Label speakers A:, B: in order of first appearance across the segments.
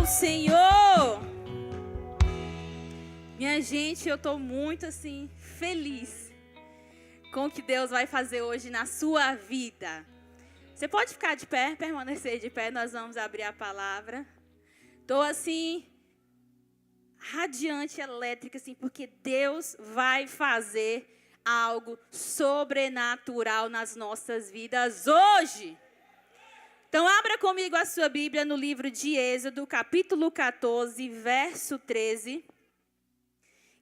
A: Senhor! Minha gente, eu estou muito assim feliz com o que Deus vai fazer hoje na sua vida. Você pode ficar de pé, permanecer de pé, nós vamos abrir a palavra. Estou assim radiante, elétrica, assim, porque Deus vai fazer algo sobrenatural nas nossas vidas hoje. Então, abra comigo a sua Bíblia no livro de Êxodo, capítulo 14, verso 13.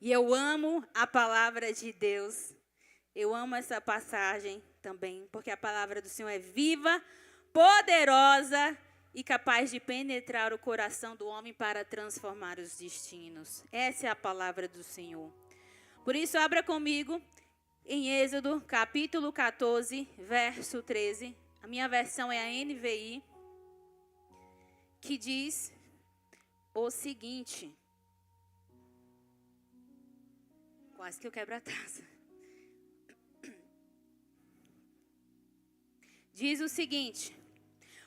A: E eu amo a palavra de Deus. Eu amo essa passagem também, porque a palavra do Senhor é viva, poderosa e capaz de penetrar o coração do homem para transformar os destinos. Essa é a palavra do Senhor. Por isso, abra comigo em Êxodo, capítulo 14, verso 13. A minha versão é a NVI, que diz o seguinte. Quase que eu quebro a taça. Diz o seguinte: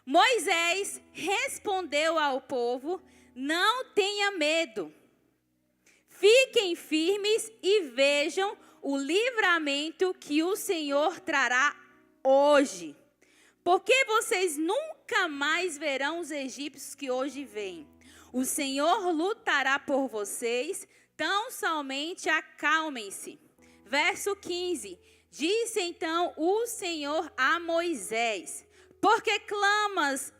A: Moisés respondeu ao povo: não tenha medo. Fiquem firmes e vejam o livramento que o Senhor trará hoje. Porque vocês nunca mais verão os egípcios que hoje vêm. O Senhor lutará por vocês, tão somente acalmem-se. Verso 15. Disse então o Senhor a Moisés: por que clamas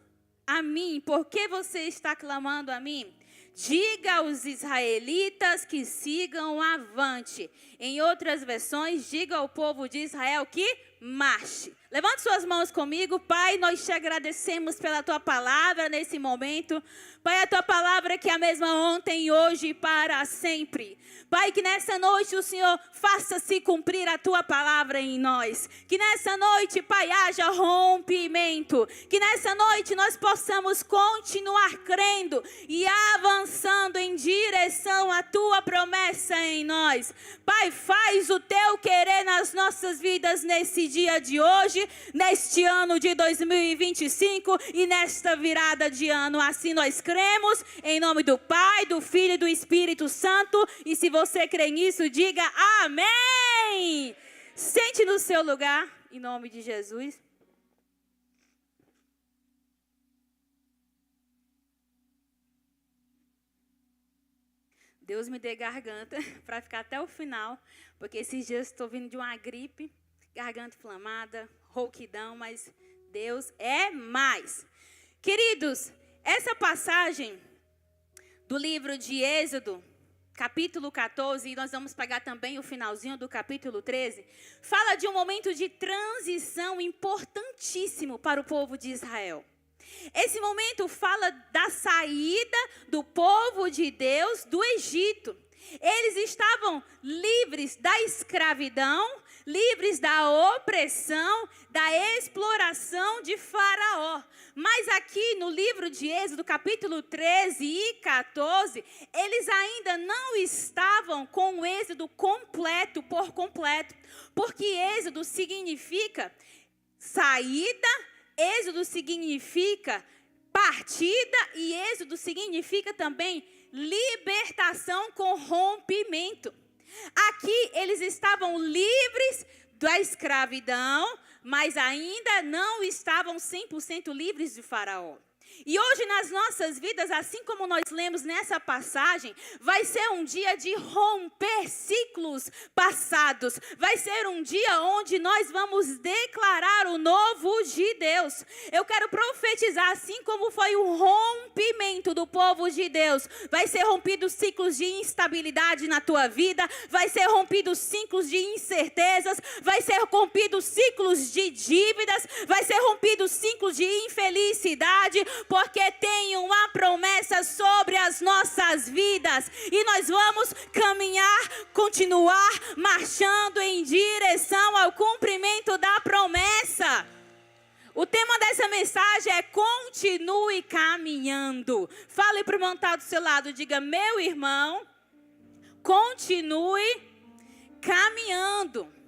A: a mim? Por que você está clamando a mim? Diga aos israelitas que sigam avante. Em outras versões, diga ao povo de Israel que marche. Levante suas mãos comigo. Pai, nós te agradecemos pela tua palavra nesse momento. Pai, a tua palavra que é a mesma ontem, hoje e para sempre. Pai, que nessa noite o Senhor faça se cumprir a tua palavra em nós. Que nessa noite, Pai, haja rompimento. Que nessa noite nós possamos continuar crendo e avançando em direção à tua promessa em nós. Pai, faz o teu querer nas nossas vidas nesse dia de hoje, neste ano de 2025 e nesta virada de ano. Assim nós cremos, em nome do Pai, do Filho e do Espírito Santo. E se você crê nisso, diga amém. Sente no seu lugar, em nome de Jesus. Deus me dê garganta para ficar até o final, porque esses dias estou vindo de uma gripe, garganta inflamada, rouquidão, mas Deus é mais. Queridos, essa passagem do livro de Êxodo, capítulo 14, e nós vamos pegar também o finalzinho do capítulo 13, fala de um momento de transição importantíssimo para o povo de Israel. Esse momento fala da saída do povo de Deus do Egito. Eles estavam livres da escravidão, livres da opressão, da exploração de Faraó. Mas aqui no livro de Êxodo, capítulo 13 e 14, eles ainda não estavam com o êxodo completo, por completo. Porque êxodo significa saída, êxodo significa partida e êxodo significa também libertação com rompimento. Aqui eles estavam livres da escravidão, mas ainda não estavam 100% livres de Faraó. E hoje nas nossas vidas, assim como nós lemos nessa passagem, vai ser um dia de romper ciclos passados. Vai ser um dia onde nós vamos declarar o novo de Deus. Eu quero profetizar, assim como foi o rompimento do povo de Deus. Vai ser rompido ciclos de instabilidade na tua vida. Vai ser rompido ciclos de incertezas. Vai ser rompido ciclos de dívidas. Vai ser rompido ciclos de infelicidade. Porque tem uma promessa sobre as nossas vidas. E nós vamos caminhar, continuar marchando em direção ao cumprimento da promessa. O tema dessa mensagem é continue caminhando. Fale para o irmão que está do seu lado, diga: meu irmão, continue caminhando.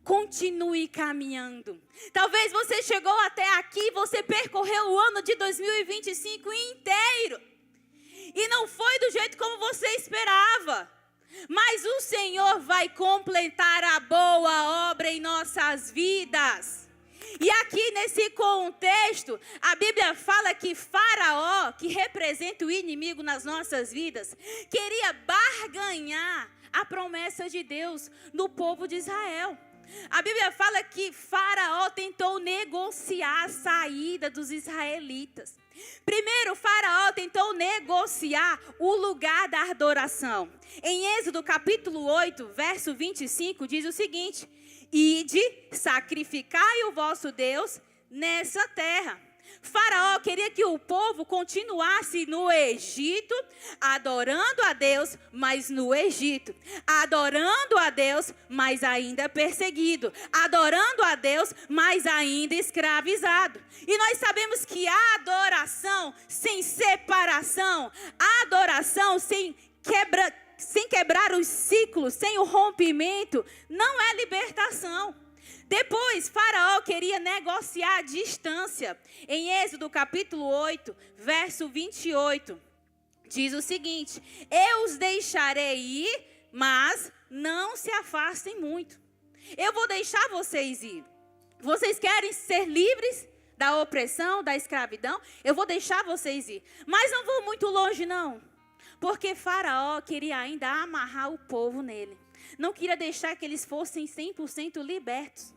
A: Continue caminhando. Talvez você chegou até aqui, você percorreu o ano de 2025 inteiro. E não foi do jeito como você esperava. Mas o Senhor vai completar a boa obra em nossas vidas. E aqui nesse contexto, a Bíblia fala que Faraó, que representa o inimigo nas nossas vidas, queria barganhar a promessa de Deus no povo de Israel. A Bíblia fala que Faraó tentou negociar a saída dos israelitas. Primeiro, Faraó tentou negociar o lugar da adoração. Em Êxodo capítulo 8, verso 25, diz o seguinte: ide, sacrificai o vosso Deus nessa terra. Faraó queria que o povo continuasse no Egito, adorando a Deus, mas no Egito. Adorando a Deus, mas ainda perseguido. Adorando a Deus, mas ainda escravizado. E nós sabemos que a adoração sem separação, a adoração sem quebrar os ciclos, sem o rompimento, não é libertação. Depois, Faraó queria negociar a distância. Em Êxodo capítulo 8, verso 28, diz o seguinte: eu os deixarei ir, mas não se afastem muito. Eu vou deixar vocês ir. Vocês querem ser livres da opressão, da escravidão? Eu vou deixar vocês ir. Mas não vou muito longe, não. Porque Faraó queria ainda amarrar o povo nele. Não queria deixar que eles fossem 100% libertos.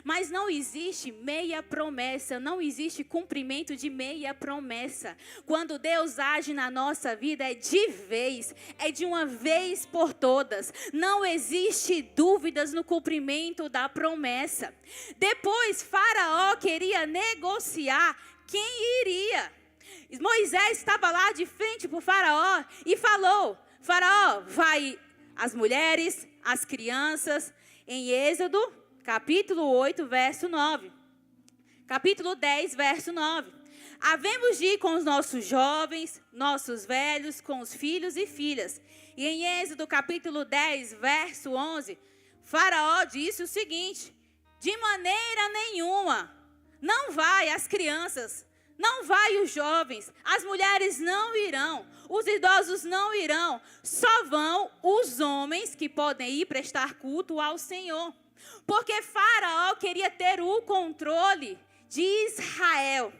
A: Mas não existe meia promessa, não existe cumprimento de meia promessa. Quando Deus age na nossa vida é de vez, é de uma vez por todas. Não existe dúvidas no cumprimento da promessa. Depois, Faraó queria negociar quem iria. Moisés estava lá de frente para o Faraó e falou: Faraó, vai as mulheres, as crianças. Em Êxodo capítulo 8, verso 9. Capítulo 10, verso 9. Havemos de ir com os nossos jovens, nossos velhos, com os filhos e filhas. E em Êxodo capítulo 10, verso 11, Faraó disse o seguinte: de maneira nenhuma, não vai as crianças, não vai os jovens, as mulheres não irão, os idosos não irão, só vão os homens que podem ir prestar culto ao Senhor. Porque Faraó queria ter o controle de Israel.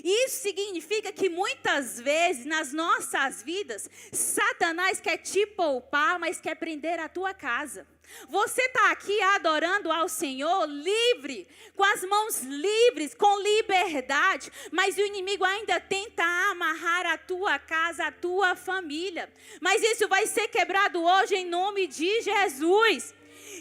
A: Isso significa que muitas vezes nas nossas vidas, Satanás quer te poupar, mas quer prender a tua casa. Você está aqui adorando ao Senhor livre, com as mãos livres, com liberdade, mas o inimigo ainda tenta amarrar a tua casa, a tua família. Mas isso vai ser quebrado hoje em nome de Jesus.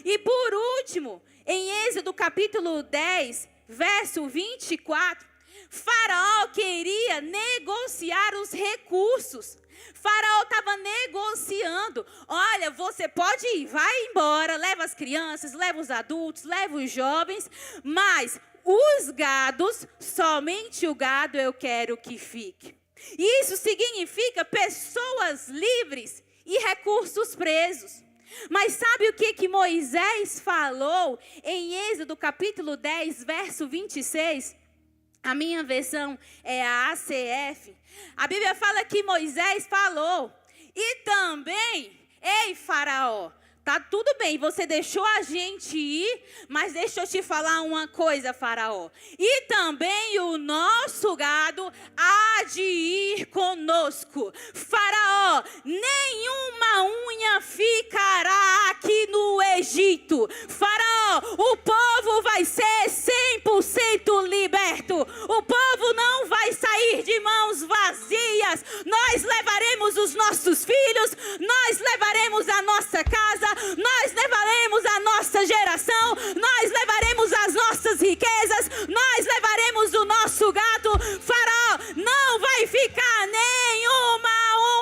A: E por último, em Êxodo capítulo 10, verso 24, Faraó queria negociar os recursos. Faraó estava negociando: olha, você pode ir, vai embora, leva as crianças, leva os adultos, leva os jovens, mas os gados, somente o gado eu quero que fique. Isso significa pessoas livres e recursos presos. Mas sabe o que Moisés falou em Êxodo capítulo 10, verso 26? A minha versão é a ACF. A Bíblia fala que Moisés falou: e também, ei Faraó, tá tudo bem, você deixou a gente ir, mas deixa eu te falar uma coisa, Faraó. E também o nosso gado há de ir conosco. Faraó, nenhuma unha ficará aqui no Egito. Faraó, o povo vai ser 100% liberto. O povo não vai sair de mãos vazias. Nós levaremos os nossos filhos, nós levaremos a nossa casa, nós levaremos a nossa geração, nós levaremos as nossas riquezas, nós levaremos o nosso gado. Faraó, não vai ficar nenhuma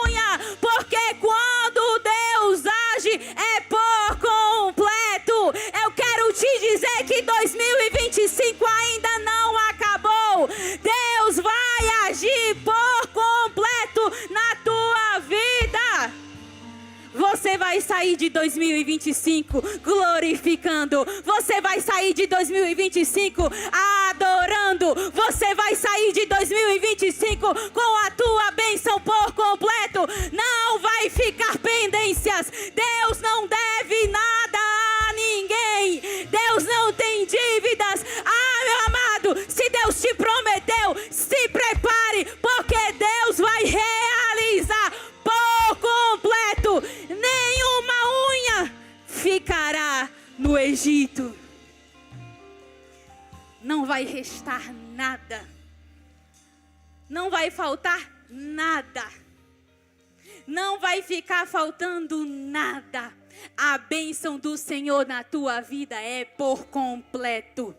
A: unha, porque quando Deus age é por completo. Eu quero te dizer que 2025 ainda não acabou. Deus vai agir por completo na tua vida. Você vai sair de 2025 glorificando. Você vai sair de 2025 adorando. orando, você vai sair de 2025 com a tua bênção por completo. Não vai ficar pendências. Deus não deve nada a ninguém. Deus não tem dívidas. Ah, meu amado, se Deus te prometeu, se prepare, porque Deus vai realizar por completo. Nenhuma unha ficará no Egito. Não vai restar nada. Não vai faltar nada. Não vai ficar faltando nada. A bênção do Senhor na tua vida é por completo.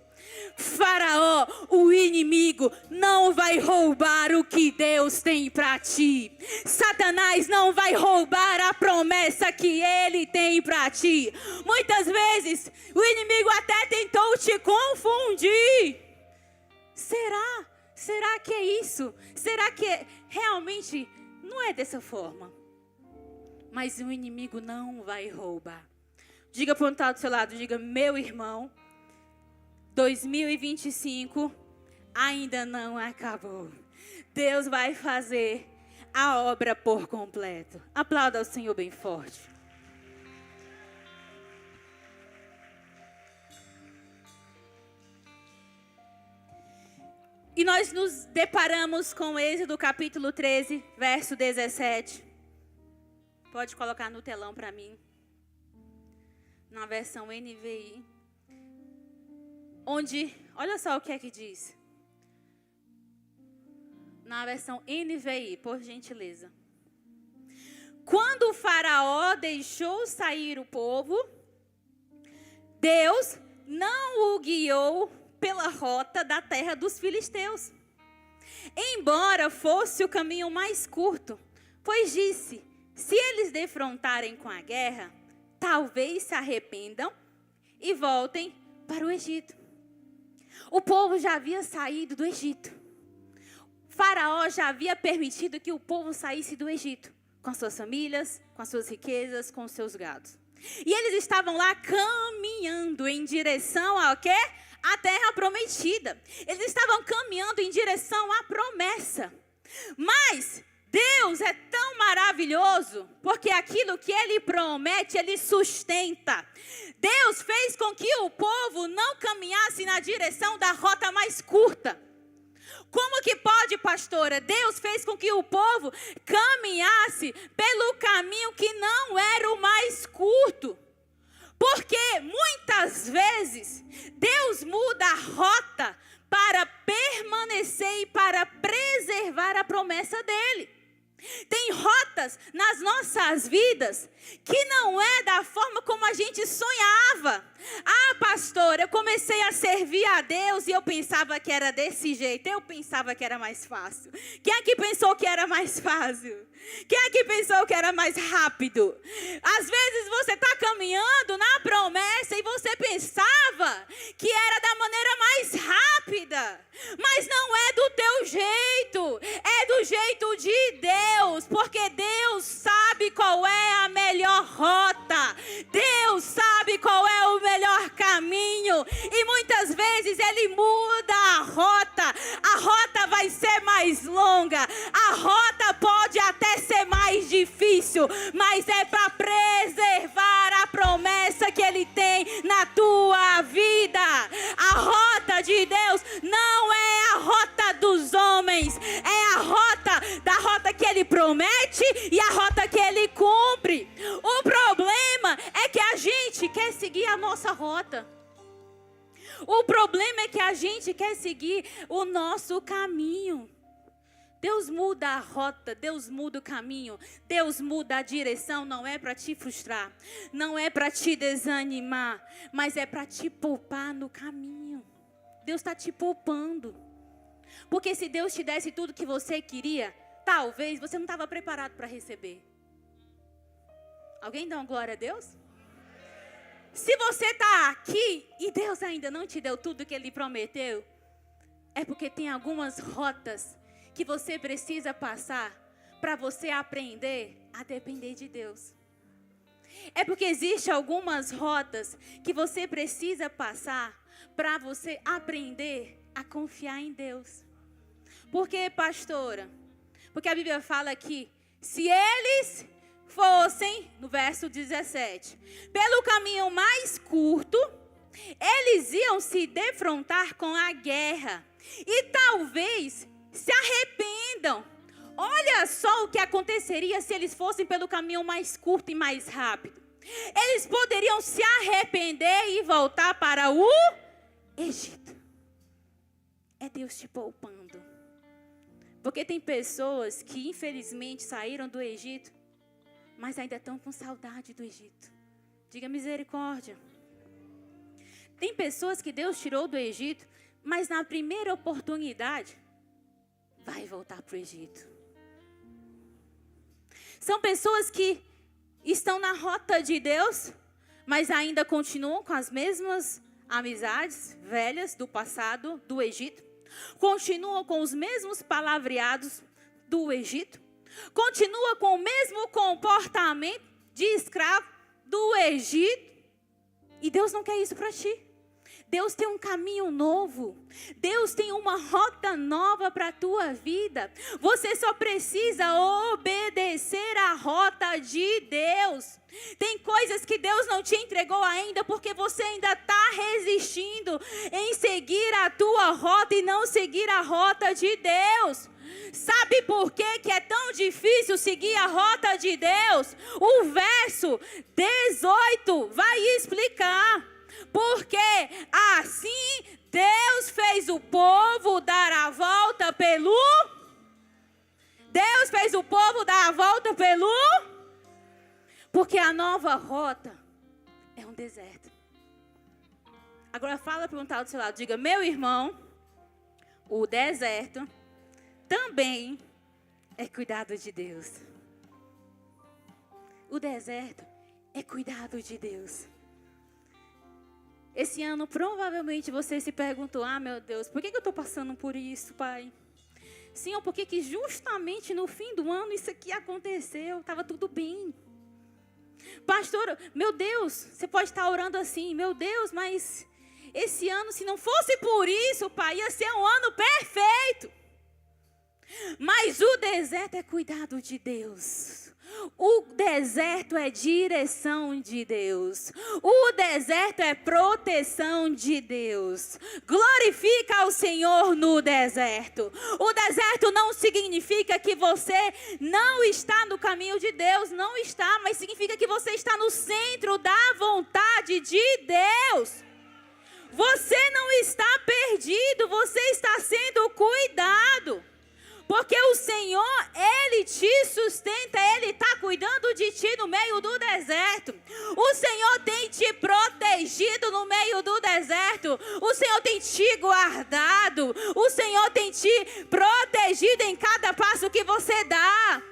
A: Faraó, o inimigo, não vai roubar o que Deus tem para ti. Satanás não vai roubar a promessa que ele tem para ti. Muitas vezes o inimigo até tentou te confundir. Será que é isso? Será que realmente não é dessa forma? Mas o inimigo não vai roubar. Diga para o que está do seu lado, diga: meu irmão, 2025 ainda não acabou. Deus vai fazer a obra por completo. Aplauda ao Senhor bem forte. E nós nos deparamos com Êxodo capítulo 13, verso 17. Pode colocar no telão para mim. Na versão NVI. Onde, olha só o que é que diz. Na versão NVI, por gentileza. Quando o faraó deixou sair o povo, Deus não o guiou pela rota da terra dos filisteus, embora fosse o caminho mais curto, pois disse: se eles defrontarem com a guerra, talvez se arrependam e voltem para o Egito. O povo já havia saído do Egito. Faraó já havia permitido que o povo saísse do Egito, com suas famílias, com as suas riquezas, com os seus gados. E eles estavam lá caminhando em direção ao quê? A terra prometida. Eles estavam caminhando em direção à promessa. Mas Deus é tão maravilhoso, porque aquilo que Ele promete, Ele sustenta. Deus fez com que o povo não caminhasse na direção da rota mais curta. Como que pode, pastora? Deus fez com que o povo caminhasse pelo caminho que não era o mais curto. Porque muitas vezes Deus muda a rota para permanecer e para preservar a promessa dele. Tem rotas nas nossas vidas que não é da forma como a gente sonhava. Ah, pastor, eu comecei a servir a Deus e eu pensava que era desse jeito. Eu pensava que era mais fácil. Quem é que pensou que era mais fácil? Quem é que pensou que era mais rápido? Às vezes você está caminhando na promessa e você pensava que era da maneira mais rápida. Mas não é do teu jeito. É do jeito de Deus. Porque Deus sabe qual é a melhor rota. Deus sabe qual é o melhor caminho. E muitas vezes Ele muda a rota. A rota vai ser mais longa. A rota pode até ser mais difícil. Mas é para preservar a promessa que Ele tem na tua vida. A rota de Deus não é a rota dos homens. É a rota que Ele promete e a rota que Ele cumpre. O problema é que a gente quer seguir a nossa rota. O problema é que a gente quer seguir o nosso caminho. Deus muda a rota, Deus muda o caminho, Deus muda a direção, não é para te frustrar, não é para te desanimar, mas é para te poupar no caminho. Deus está te poupando. Porque se Deus te desse tudo que você queria, talvez você não estava preparado para receber. Alguém dá uma glória a Deus? Se você está aqui e Deus ainda não te deu tudo que Ele prometeu, é porque tem algumas rotas que você precisa passar para você aprender a depender de Deus. É porque existem algumas rotas que você precisa passar para você aprender a confiar em Deus. Por quê, pastora? Porque a Bíblia fala que se eles fossem, no verso 17, pelo caminho mais curto, eles iam se defrontar com a guerra e talvez se arrependam. Olha só o que aconteceria se eles fossem pelo caminho mais curto e mais rápido. Eles poderiam se arrepender e voltar para o Egito. É Deus te poupando. Porque tem pessoas que infelizmente saíram do Egito, mas ainda estão com saudade do Egito. Diga misericórdia. Tem pessoas que Deus tirou do Egito, mas na primeira oportunidade, vai voltar para o Egito. São pessoas que estão na rota de Deus, mas ainda continuam com as mesmas amizades velhas do passado do Egito. Continuam com os mesmos palavreados do Egito. Continua com o mesmo comportamento de escravo do Egito. E Deus não quer isso para ti. Deus tem um caminho novo. Deus tem uma rota nova para a tua vida. Você só precisa obedecer à rota de Deus. Tem coisas que Deus não te entregou ainda porque você ainda está resistindo em seguir a tua rota e não seguir a rota de Deus. Sabe por que é tão difícil seguir a rota de Deus? O verso 18 vai explicar. Porque assim Deus fez o povo dar a volta pelo... Deus fez o povo dar a volta pelo... Porque a nova rota é um deserto. Agora fala para um tal do seu lado, diga, meu irmão, o deserto também é cuidado de Deus. O deserto é cuidado de Deus. Esse ano, provavelmente, você se perguntou, meu Deus, por que eu estou passando por isso, Pai? Senhor, por que justamente no fim do ano isso aqui aconteceu? Estava tudo bem. Pastor, meu Deus, você pode estar orando assim, meu Deus, mas esse ano, se não fosse por isso, Pai, ia ser um ano perfeito. Mas o deserto é cuidado de Deus. O deserto é direção de Deus. O deserto é proteção de Deus. Glorifica ao Senhor no deserto. O deserto não significa que você não está no caminho de Deus. Não está, mas significa que você está no centro da vontade de Deus. Você não está perdido, você está sendo cuidado. Porque o Senhor, Ele te sustenta, Ele está cuidando de ti no meio do deserto. O Senhor tem te protegido no meio do deserto. O Senhor tem te guardado. O Senhor tem te protegido em cada passo que você dá.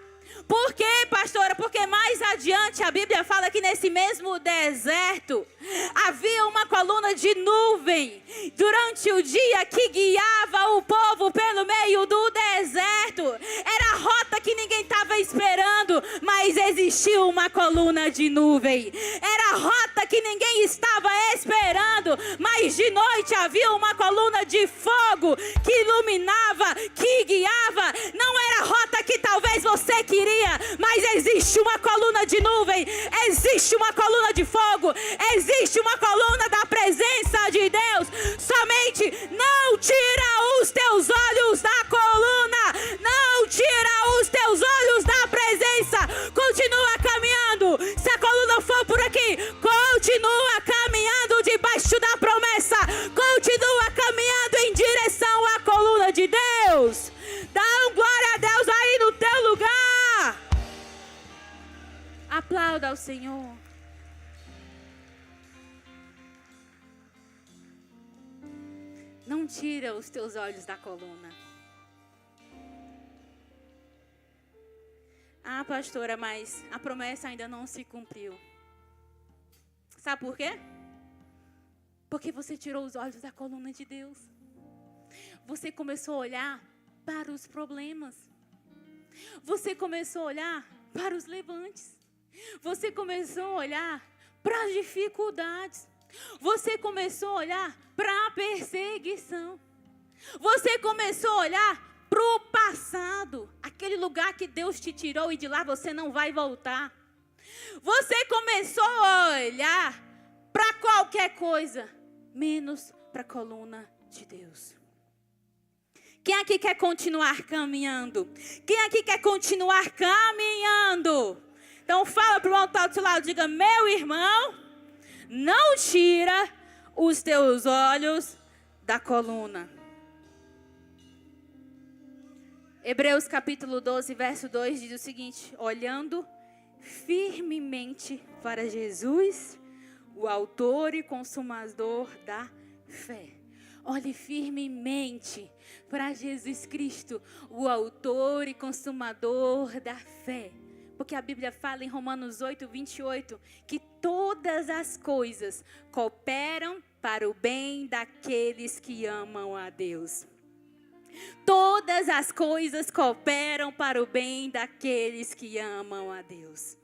A: Por quê, pastora? Porque mais adiante a Bíblia fala que nesse mesmo deserto havia uma coluna de nuvem durante o dia que guiava o povo pelo meio do deserto. Era a rota que ninguém estava esperando, mas existiu uma coluna de nuvem. Era a rota que ninguém estava esperando, mas de noite havia uma coluna de fogo que iluminava, que guiava. Não era a rota que talvez você queria, mas existe uma coluna de nuvem, existe uma coluna de fogo, existe uma coluna da presença de Deus. Somente não tira os teus olhos da coluna, não tira os teus olhos da presença. Continua caminhando. Se a coluna for por aqui, continua caminhando debaixo da promessa, continua caminhando em direção à coluna de Deus. Dá glória a Deus aí no teu lugar. Aplauda ao Senhor. Não tira os teus olhos da coluna. Pastora, mas a promessa ainda não se cumpriu. Sabe por quê? Porque você tirou os olhos da coluna de Deus. Você começou a olhar para os problemas. Você começou a olhar para os levantes. Você começou a olhar para as dificuldades. Você começou a olhar para a perseguição. Você começou a olhar para o passado, aquele lugar que Deus te tirou e de lá você não vai voltar. Você começou a olhar para qualquer coisa, menos para a coluna de Deus. Quem aqui quer continuar caminhando? Quem aqui quer continuar caminhando? Então fala para o irmão que está do seu lado, diga: meu irmão, não tira os teus olhos da coluna. Hebreus capítulo 12, verso 2 diz o seguinte: olhando firmemente para Jesus, o autor e consumador da fé. Olhe firmemente para Jesus Cristo, o autor e consumador da fé. Porque a Bíblia fala em Romanos 8, 28, que todas as coisas cooperam para o bem daqueles que amam a Deus. Todas as coisas cooperam para o bem daqueles que amam a Deus.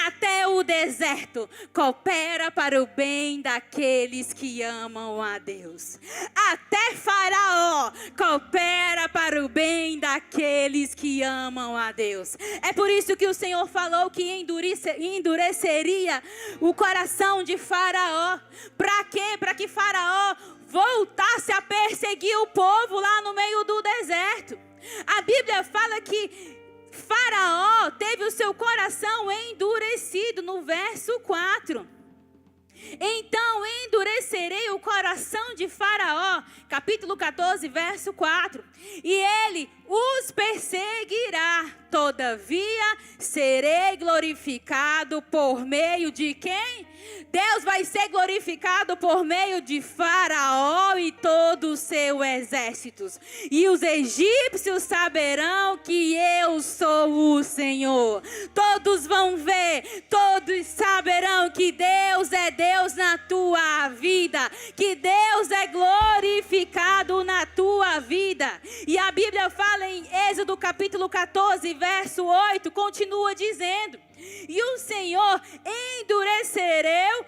A: Até o deserto coopera para o bem daqueles que amam a Deus. Até Faraó coopera para o bem daqueles que amam a Deus. É por isso que o Senhor falou que endureceria o coração de Faraó. Para quê? Para que Faraó voltasse a perseguir o povo lá no meio do deserto. A Bíblia fala que Faraó teve o seu coração endurecido no verso 4. Então endurecerei o coração de Faraó, capítulo 14, verso 4. E ele os perseguirá, todavia serei glorificado por meio de quem? Deus vai ser glorificado por meio de Faraó e todo o seu exército. E os egípcios saberão que eu sou o Senhor. Todos vão ver, todos saberão que Deus é Deus na tua vida, que Deus é glorificado na tua vida. E a Bíblia fala em Êxodo capítulo 14, verso 8, continua dizendo: e o Senhor endureceu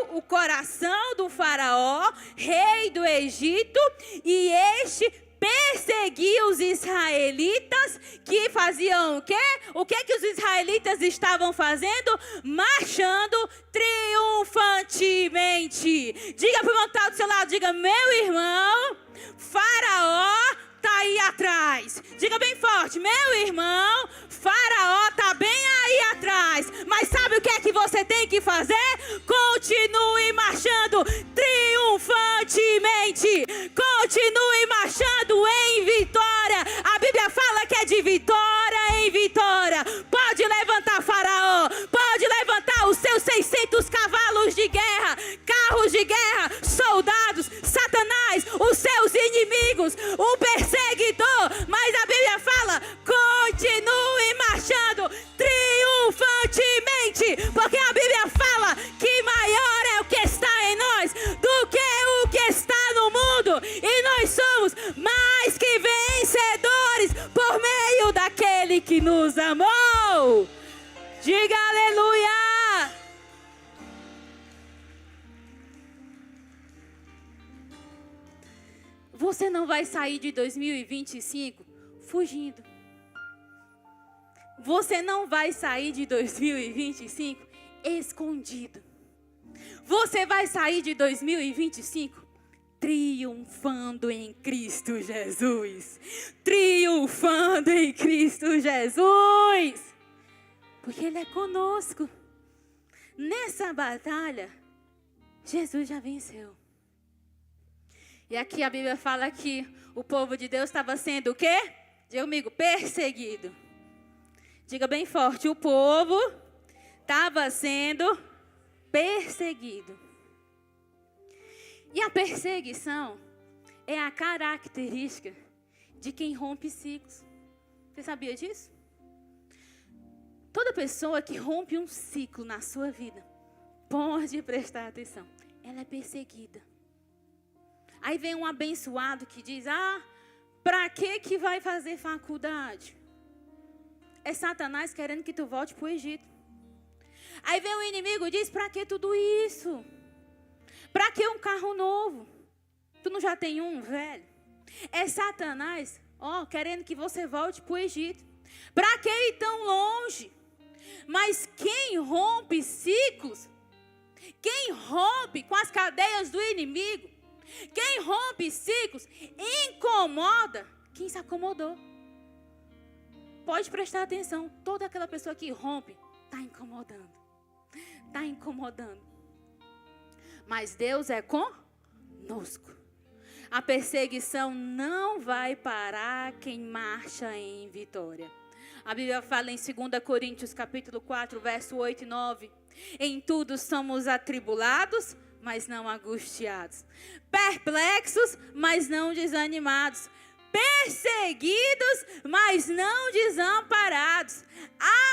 A: o coração do Faraó, rei do Egito, e este perseguiu os israelitas, que faziam o quê? O que que os israelitas estavam fazendo? Marchando triunfantemente. Diga para o irmão que está do seu lado, diga: meu irmão, Faraó está aí atrás. Diga bem forte: meu irmão, Faraó está bem aí atrás. Mas sabe o que é que você tem que fazer? Continue marchando triunfantemente. Continue marchando em vitória. A Bíblia fala que é de vitória em vitória. Pode levantar Faraó, pode levantar os seus 600 cavalos de guerra, carros de guerra, soldados, Satanás, os seus inimigos, o perseguidor. Mas a Bíblia fala: continue marchando triunfantemente, porque a Bíblia fala que maior é o que está em nós do que o que está no mundo, e nós somos mais que vencedores por meio daquele que nos amou. Diga aleluia. Você não vai sair de 2025 fugindo. Você não vai sair de 2025 escondido. Você vai sair de 2025 triunfando em Cristo Jesus. Triunfando em Cristo Jesus. Porque Ele é conosco. Nessa batalha, Jesus já venceu. E aqui a Bíblia fala que o povo de Deus estava sendo o quê? Diga comigo: perseguido. Diga bem forte: o povo estava sendo perseguido. E a perseguição é a característica de quem rompe ciclos. Você sabia disso? Toda pessoa que rompe um ciclo na sua vida, pode prestar atenção, ela é perseguida. Aí vem um abençoado que diz: pra que vai fazer faculdade? É Satanás querendo que tu volte para o Egito. Aí vem o inimigo e diz: pra que tudo isso? Pra que um carro novo? Tu não já tem um, velho? É Satanás, querendo que você volte para o Egito. Para que ir tão longe? Mas quem rompe ciclos, quem rompe com as cadeias do inimigo, quem rompe ciclos, incomoda quem se acomodou. Pode prestar atenção, toda aquela pessoa que rompe, está incomodando. Está incomodando. Mas Deus é conosco. A perseguição não vai parar quem marcha em vitória. A Bíblia fala em 2 Coríntios capítulo 4, verso 8 e 9. Em tudo somos atribulados, mas não angustiados. Perplexos, mas não desanimados. Perseguidos, mas não desamparados.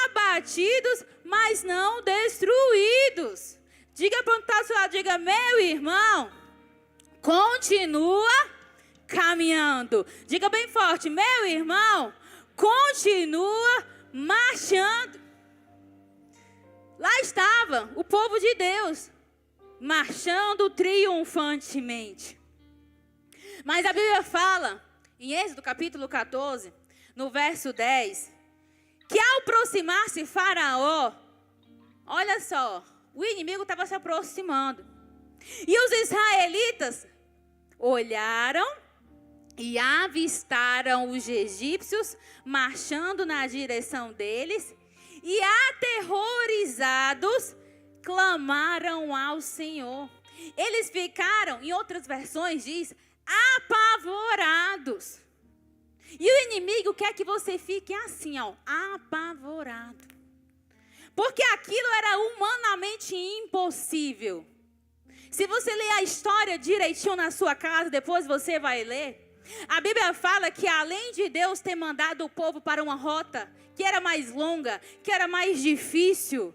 A: Abatidos, mas não destruídos. Diga para o que está ao seu lado, diga, meu irmão, continua caminhando. Diga bem forte, meu irmão, continua marchando. Lá estava o povo de Deus, marchando triunfantemente. Mas a Bíblia fala, em Êxodo capítulo 14, no verso 10, que ao aproximar-se Faraó, olha só, o inimigo estava se aproximando. E os israelitas olharam e avistaram os egípcios marchando na direção deles e aterrorizados clamaram ao Senhor. Eles ficaram, em outras versões diz, apavorados. E o inimigo quer que você fique assim, apavorado. Porque aquilo era humanamente impossível. Se você ler a história direitinho na sua casa, depois você vai ler. A Bíblia fala que além de Deus ter mandado o povo para uma rota que era mais longa, que era mais difícil,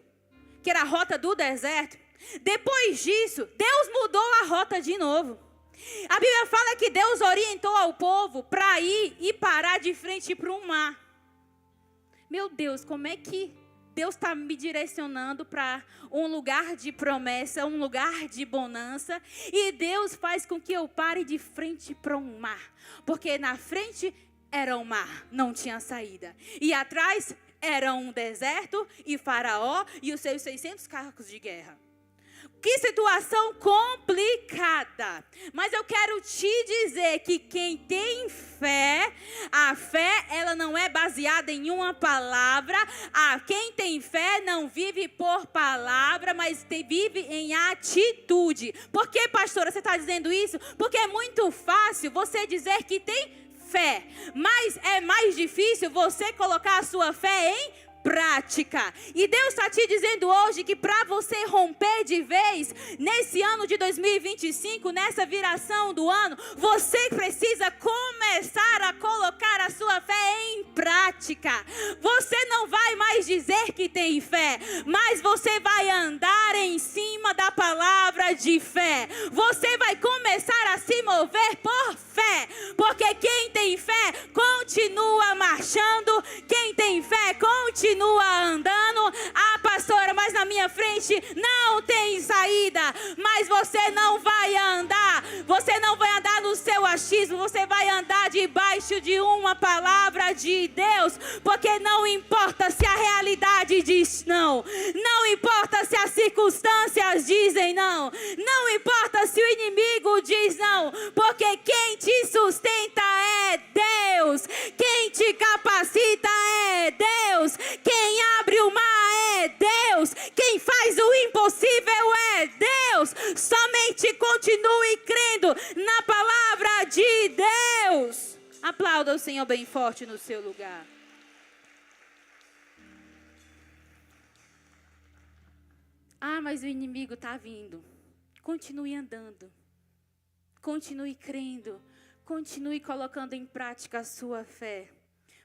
A: que era a rota do deserto, depois disso, Deus mudou a rota de novo. A Bíblia fala que Deus orientou ao povo para ir e parar de frente para um mar. Meu Deus, como é que Deus está me direcionando para um lugar de promessa, um lugar de bonança, e Deus faz com que eu pare de frente para um mar, porque na frente era um mar, não tinha saída, e atrás era um deserto e Faraó e os seus 600 carros de guerra. Que situação complicada. Mas eu quero te dizer que quem tem fé, a fé ela não é baseada em uma palavra. Quem tem fé não vive por palavra, mas vive em atitude. Por que, pastora, você está dizendo isso? Porque é muito fácil você dizer que tem fé, mas é mais difícil você colocar a sua fé em prática. E Deus está te dizendo hoje que para você romper de vez nesse ano de 2025, nessa viração do ano, você precisa começar a colocar a sua fé em prática. Você não vai mais dizer que tem fé, mas você vai andar em cima da palavra de fé. Você vai começar a se mover por fé, porque quem tem fé continua marchando, quem tem fé continua andando. Pastora, mas na minha frente não tem saída. Mas você não vai andar. Você não vai andar no seu achismo. Você vai andar debaixo de uma palavra de Deus. Porque não importa se a realidade diz não. Não importa se as circunstâncias dizem não. Não importa se o inimigo diz não. Porque quem te sustenta é Deus. Quem te capacita é Deus. Quem abre o mar é Deus. Quem faz o impossível é Deus. Somente continue crendo na palavra de Deus. Aplauda o Senhor bem forte no seu lugar. Mas o inimigo está vindo. Continue andando. Continue crendo. Continue colocando em prática a sua fé.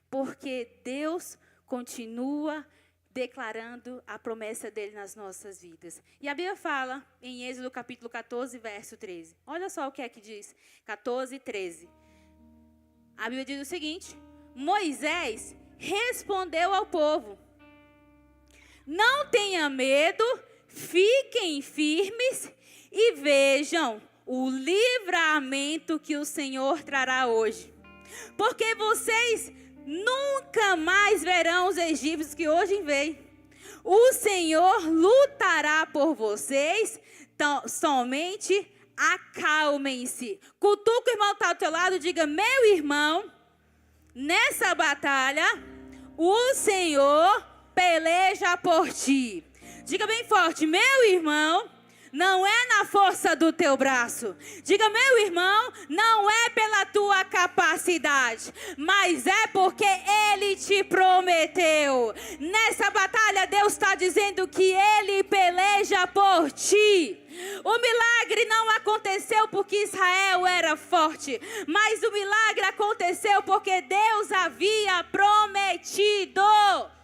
A: Porque Deus continua declarando a promessa dele nas nossas vidas. E a Bíblia fala em Êxodo capítulo 14, verso 13. Olha só o que é que diz. 14, 13. A Bíblia diz o seguinte: Moisés respondeu ao povo: não tenha medo, fiquem firmes e vejam o livramento que o Senhor trará hoje. Porque vocês nunca mais verão os egípcios que hoje veem. O Senhor lutará por vocês, então, somente acalmem-se. Cutuca o irmão que está ao teu lado, diga: meu irmão, nessa batalha, o Senhor peleja por ti. Diga bem forte: meu irmão, não é na força do teu braço. Diga: meu irmão, não é pela tua capacidade, mas é porque Ele te prometeu. Nessa batalha, Deus está dizendo que Ele peleja por ti. O milagre não aconteceu porque Israel era forte, mas o milagre aconteceu porque Deus havia prometido.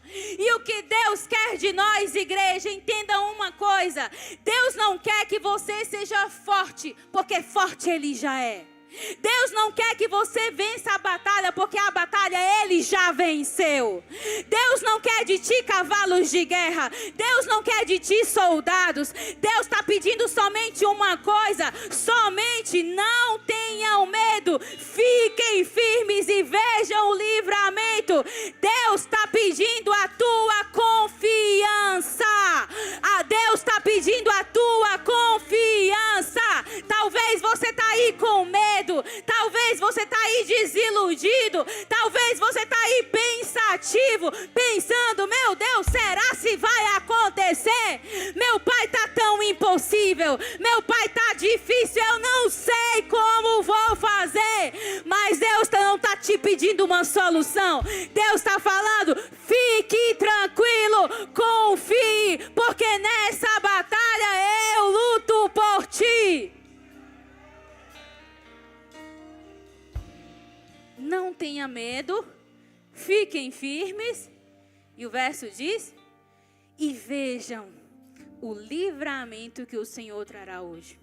A: E o que Deus quer de nós, igreja, entenda uma coisa: Deus não quer que você seja forte, porque forte Ele já é. Deus não quer que você vença a batalha, porque a batalha Ele já venceu. Deus não quer de ti cavalos de guerra. Deus não quer de ti soldados. Deus está pedindo somente uma coisa: somente não tenham medo. Fiquem firmes e vejam o livramento. Deus está pedindo a tua confiança. Deus está pedindo a tua confiança. Talvez você está aí com medo. Talvez você está aí desiludido. Talvez você está aí pensativo, pensando: meu Deus, será se vai acontecer? Meu pai está tão impossível. Meu pai está difícil. Eu não sei como vou fazer. Mas Deus não está te pedindo uma solução. Deus está falando: fique tranquilo, confie, porque nessa batalha eu luto por ti. Não tenha medo, fiquem firmes. E o verso diz: e vejam o livramento que o Senhor trará hoje.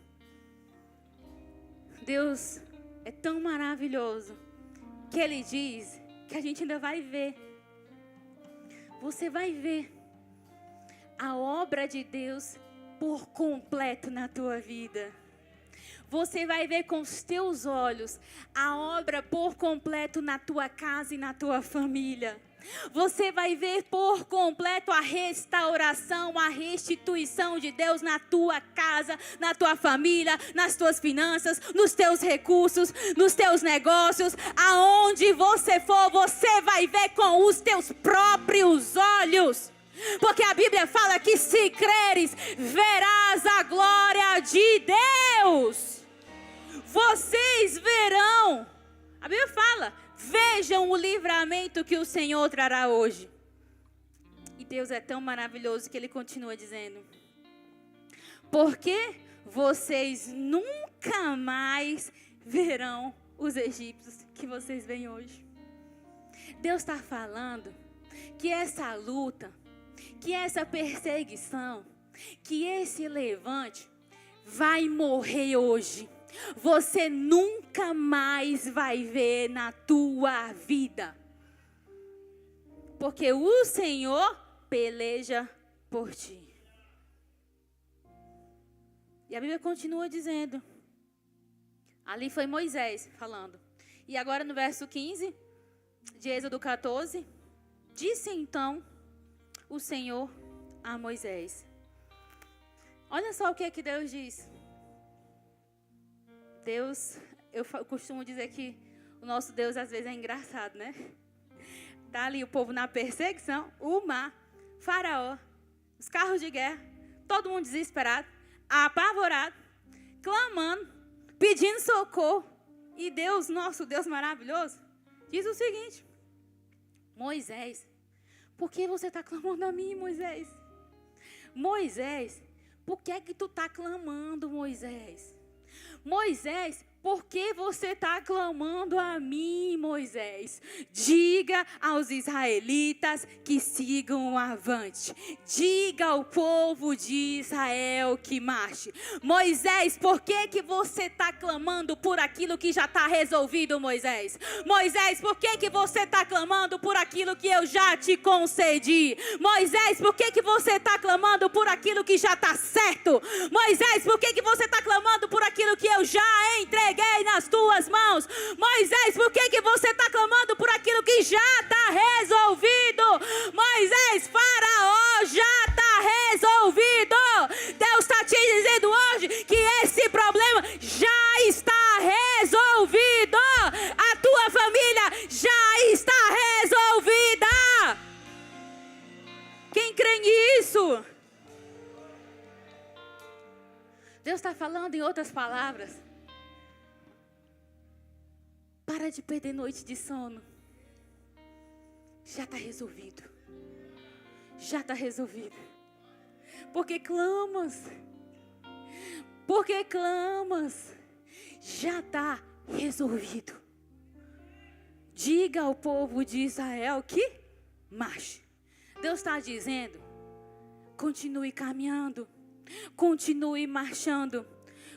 A: Deus é tão maravilhoso que Ele diz que a gente ainda vai ver. Você vai ver a obra de Deus por completo na tua vida. Você vai ver com os teus olhos a obra por completo na tua casa e na tua família. Você vai ver por completo a restauração, a restituição de Deus na tua casa, na tua família, nas tuas finanças, nos teus recursos, nos teus negócios. Aonde você for, você vai ver com os teus próprios olhos. Porque a Bíblia fala que se creres, verás a glória de Deus. Vocês verão. A Bíblia fala: vejam o livramento que o Senhor trará hoje. E Deus é tão maravilhoso que Ele continua dizendo: porque vocês nunca mais verão os egípcios que vocês veem hoje. Deus está falando que essa luta, que essa perseguição, que esse levante vai morrer hoje. Você nunca mais vai ver na tua vida. Porque o Senhor peleja por ti. E a Bíblia continua dizendo. Ali foi Moisés falando. E agora no verso 15 de Êxodo 14. Disse então o Senhor a Moisés. Olha só o que é que Deus diz. Deus, eu costumo dizer que o nosso Deus às vezes é engraçado, né? Tá ali o povo na perseguição, o mar, Faraó, os carros de guerra, todo mundo desesperado, apavorado, clamando, pedindo socorro. E Deus, nosso Deus maravilhoso, diz o seguinte: Moisés, por que você está clamando a mim, Moisés? Moisés, por que é que tu está clamando, Moisés? Moisés, Por que você está clamando a mim, Moisés? Diga aos israelitas que sigam avante. Diga ao povo de Israel que marche. Moisés, por que você está clamando por aquilo que já está resolvido, Moisés? Moisés, por que você está clamando por aquilo que eu já te concedi? Moisés, por que você está clamando por aquilo que já está certo? Moisés, por que você está clamando por aquilo que eu já entreguei nas tuas mãos? Moisés, por que você está clamando por aquilo que já está resolvido? Moisés, Faraó já está resolvido. Deus está te dizendo hoje que esse problema já está resolvido. A tua família já está resolvida. Quem crê nisso? Deus está falando em outras palavras. Para de perder noite de sono. Já está resolvido. Já está resolvido. Porque clamas. Porque clamas. Já está resolvido. Diga ao povo de Israel que marche. Deus está dizendo: continue caminhando. Continue marchando.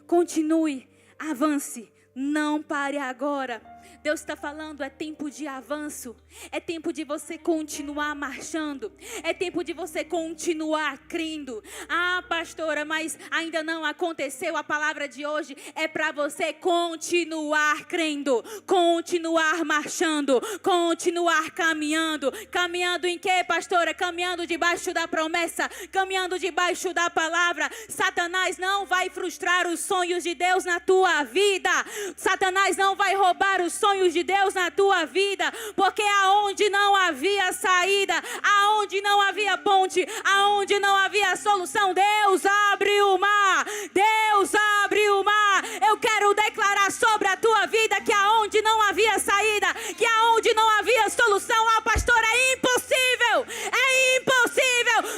A: Continue, avance. Não pare agora. Deus está falando, é tempo de avanço. É tempo de você continuar marchando. É tempo de você continuar crendo. Ah, pastora, mas ainda não aconteceu. A palavra de hoje é para você continuar crendo. Continuar marchando. Continuar caminhando. Caminhando em quê, pastora? Caminhando debaixo da promessa. Caminhando debaixo da palavra. Satanás não vai frustrar os sonhos de Deus na tua vida. Satanás não vai roubar os sonhos de Deus na tua vida, porque aonde não havia saída, aonde não havia ponte, aonde não havia solução, Deus abre o mar. Deus abre o mar. Eu quero declarar sobre a tua vida que aonde não havia saída, que aonde não havia solução, a pastora, é impossível,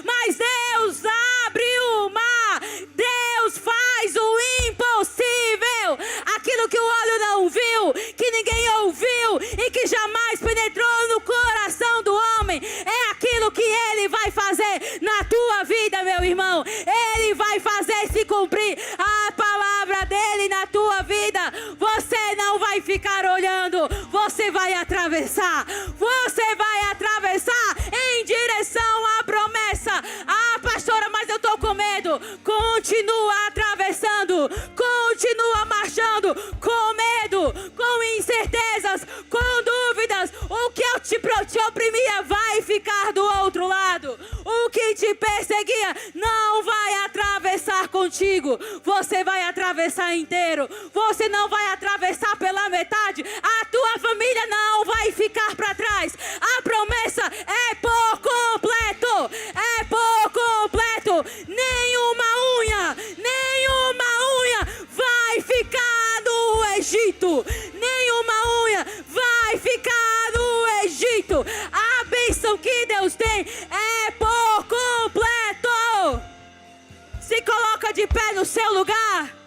A: mas Deus abre o mar. Deus faz o impossível. Aquilo que o olho não viu, que ninguém ouviu e que jamais penetrou no coração do homem, é aquilo que Ele vai fazer na tua vida, meu irmão. Ele vai fazer se cumprir a palavra dEle na tua vida. Você não vai ficar olhando, você vai atravessar. Você vai atravessar em direção à promessa. Ah, pastora, mas eu estou com medo. Continua atravessando, continua marchando, com medo, com incertezas, com dúvidas. O que te oprimia vai ficar do outro lado. O que te perseguia não vai atravessar contigo. Você vai atravessar inteiro. Você não vai atravessar pela metade. A tua família não vai ficar para trás. A promessa é por completo. É por completo. Nenhuma unha vai ficar no Egito. Nenhuma unha vai ficar no Egito. A bênção que Deus tem é por completo. Se coloca de pé no seu lugar.